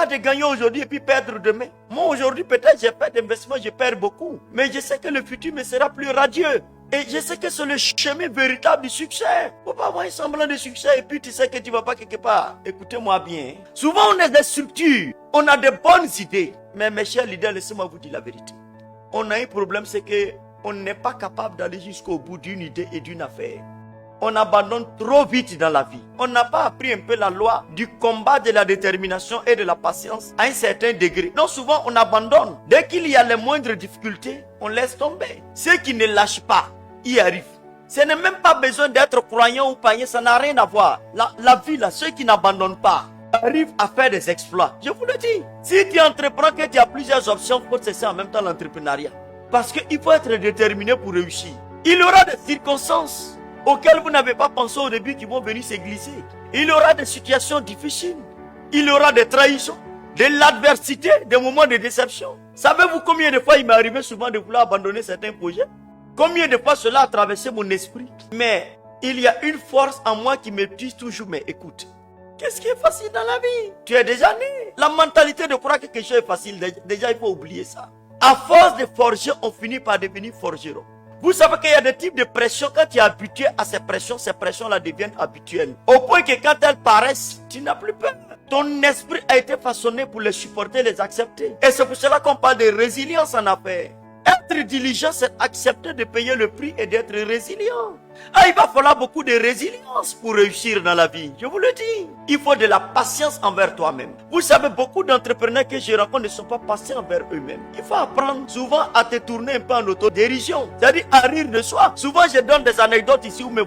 de gagner aujourd'hui et puis perdre demain. Moi aujourd'hui peut-être j'ai pas d'investissement, je perds beaucoup. Mais je sais que le futur me sera plus radieux. Et je sais que c'est le chemin véritable du succès. Faut pas avoir un semblant de succès et puis tu sais que tu vas pas quelque part. Écoutez-moi bien. Souvent on est des structures, on a de bonnes idées. Mais mes chers leaders, laissez-moi vous dire la vérité. On a un problème, c'est que on n'est pas capable d'aller jusqu'au bout d'une idée et d'une affaire. On abandonne trop vite dans la vie. On n'a pas appris un peu la loi du combat, de la détermination et de la patience à un certain degré. Donc souvent on abandonne. Dès qu'il y a les moindres difficultés, on laisse tomber. Ceux qui ne lâchent pas, y arrivent. Ce n'est même pas besoin d'être croyant ou païen, ça n'a rien à voir. La vie là, ceux qui n'abandonnent pas, arrivent à faire des exploits. Je vous le dis. Si tu entreprends que tu as plusieurs options, il faut cesser en même temps l'entrepreneuriat. Parce qu'il faut être déterminé pour réussir. Il y aura des circonstances auxquelles vous n'avez pas pensé au début qui vont venir se glisser. Il y aura des situations difficiles. Il y aura des trahisons, de l'adversité, des moments de déception. Savez-vous combien de fois il m'est arrivé souvent de vouloir abandonner certains projets? Combien de fois cela a traversé mon esprit? Mais il y a une force en moi qui me dit toujours, mais écoute, qu'est-ce qui est facile dans la vie? Tu es déjà né. La mentalité de croire que quelque chose est facile, déjà il faut oublier ça. À force de forger, on finit par devenir forgeron. Vous savez qu'il y a des types de pressions, quand tu es habitué à ces pressions-là deviennent habituelles. Au point que quand elles paraissent, tu n'as plus peur. Ton esprit a été façonné pour les supporter, les accepter. Et c'est pour cela qu'on parle de résilience en affaires. Être diligent, c'est accepter de payer le prix et d'être résilient. Il va falloir beaucoup de résilience pour réussir dans la vie. Je vous le dis. Il faut de la patience envers toi-même. Vous savez, beaucoup d'entrepreneurs que je rencontre ne sont pas patients envers eux-mêmes. Il faut apprendre souvent à te tourner un peu en autodérision. C'est-à-dire à rire de soi. Souvent, je donne des anecdotes ici où mes